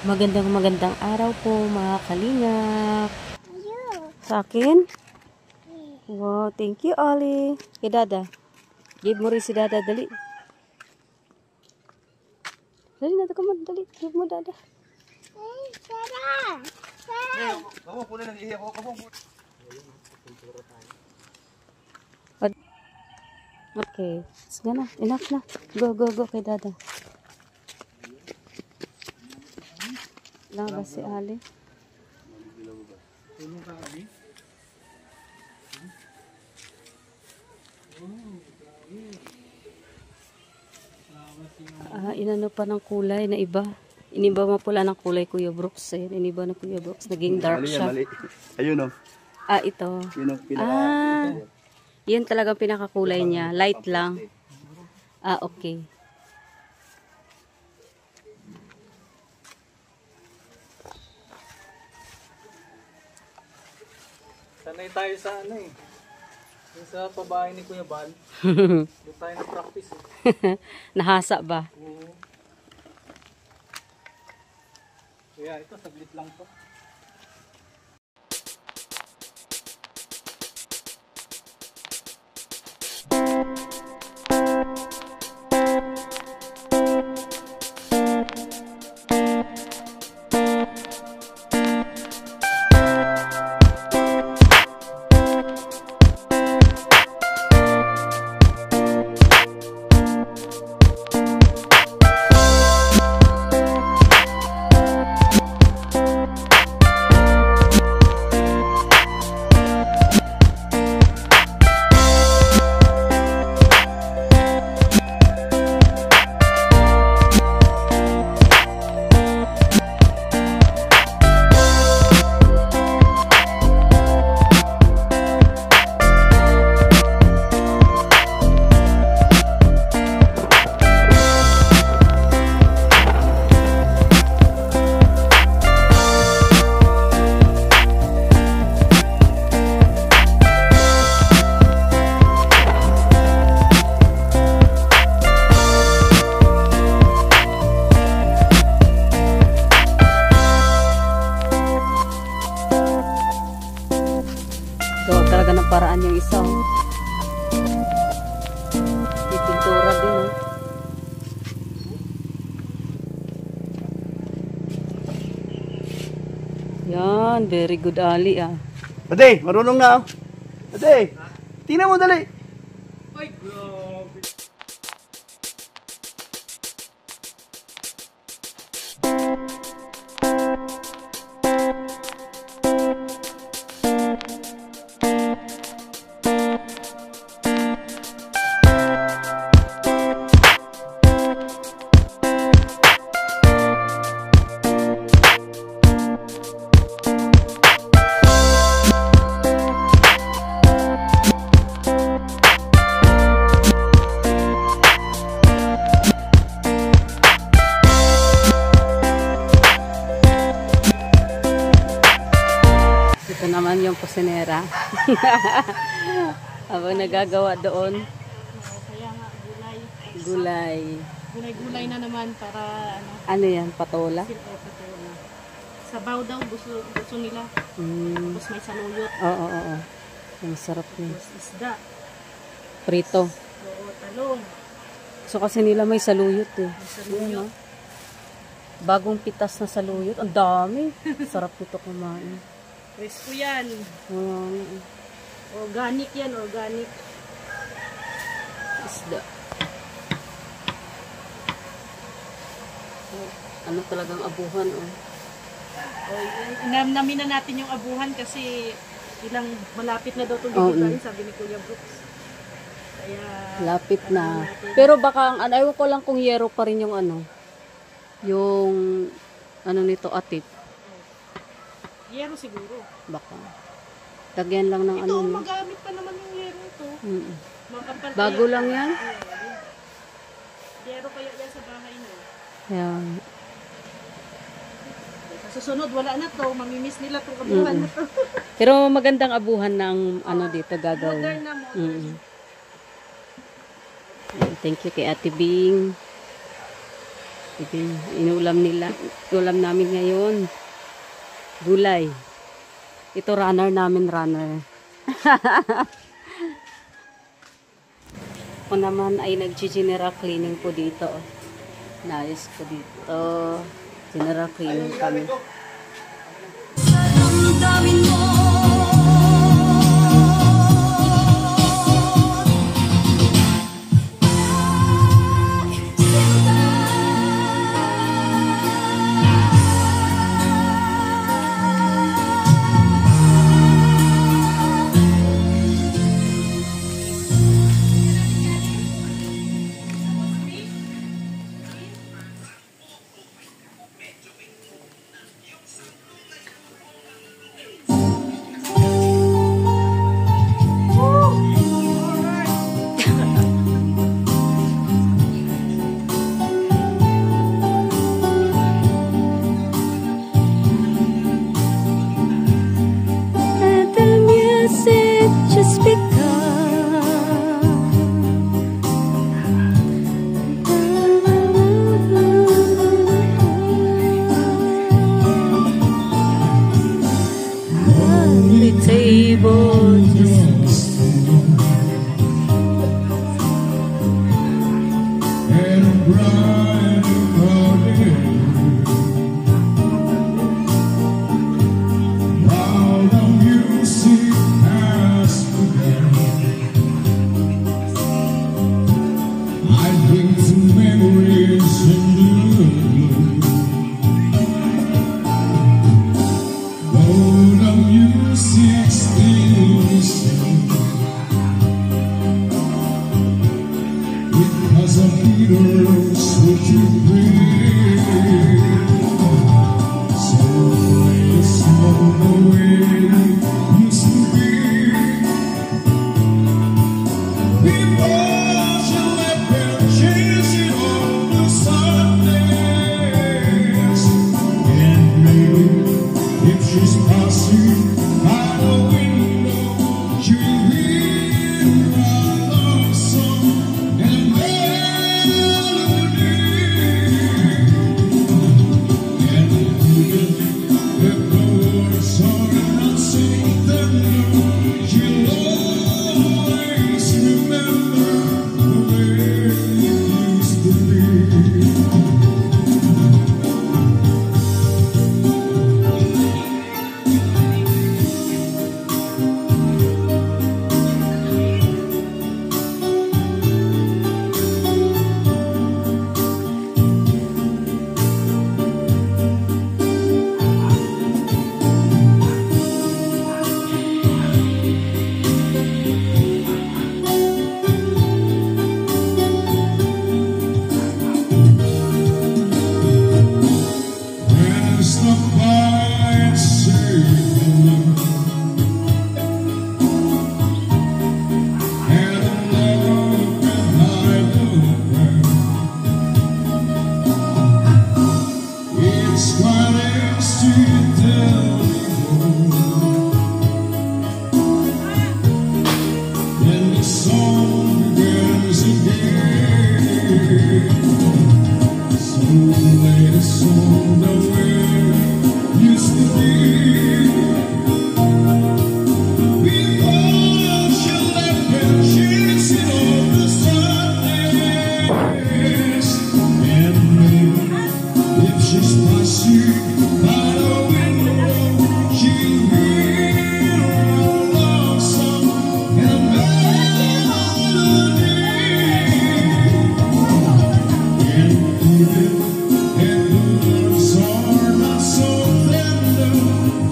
Magandang araw po mga kalingap. Sa akin? Wow, thank you Ali. Kay Dada. Give mo rin si Dada, dali. Dali na, dali. Give mo Dada. Okay, sige na. Enough na. Go kay Dada. Lang ba si Ali? Inano pa ng kulay na iba. Iniba mapula ng kulay Kuya Brooks. Ayan, iniba na Kuya Brooks. Naging dark siya. Ayun o. Ito. Yun ang pinaka... Yan talagang pinakakulay niya. Light lang. Okay. Sanay tayo sa ano eh. Yung sa pabahay ni Kuya Bal. Doon tayo na-practice eh. Nahasa ba? Oo. Kaya ito, saglit lang to. Talaga ng paraan yung isang pipintura din Yan, very good Ali Ate, marunong na oh. Ate, tingnan mo dali. Ay, grabe. Ito naman yung kusinera. Habang nagagawa doon. Kaya nga, Gulay. Gulay na naman para ano. Ano yan? Patola? Patola. Sabaw daw, gusto nila. Tapos may saluyot. Oo. Ang sarap yun. Tapos isda. Prito. Oo, talong. So kasi nila may saluyot eh. May saluyot. Bagong pitas na saluyot. Ang dami. Sarap nito kumain. Presko yan. Ayan. Organic yan, organic. Isda. Ano talagang abuhan Namin na natin yung abuhan kasi ilang malapit na daw itong delivery, sabi ni Kuya Brooks. Kaya lapit na. Pero baka ayaw ko lang kung yero pa rin yung yung nito atip. yero siguro. Baka. Lagyan lang ng Ito, magamit pa naman yung yero ito. Makapal Bago kaya, lang yan? Yero kaya yan sa bahay mo. Ayan. Sa susunod, wala na to. Mamimiss nila itong abuhan na to. Pero magandang abuhan ng dito gagawin. Modern na modern. Thank you kay Ate Bing. Ito yung inulam nila. Ulam namin ngayon. Gulay. Ito runner namin, runner. Ako naman ay nag-general cleaning po dito. Nayos ko dito. General cleaning kami.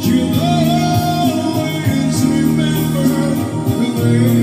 You'll always remember the way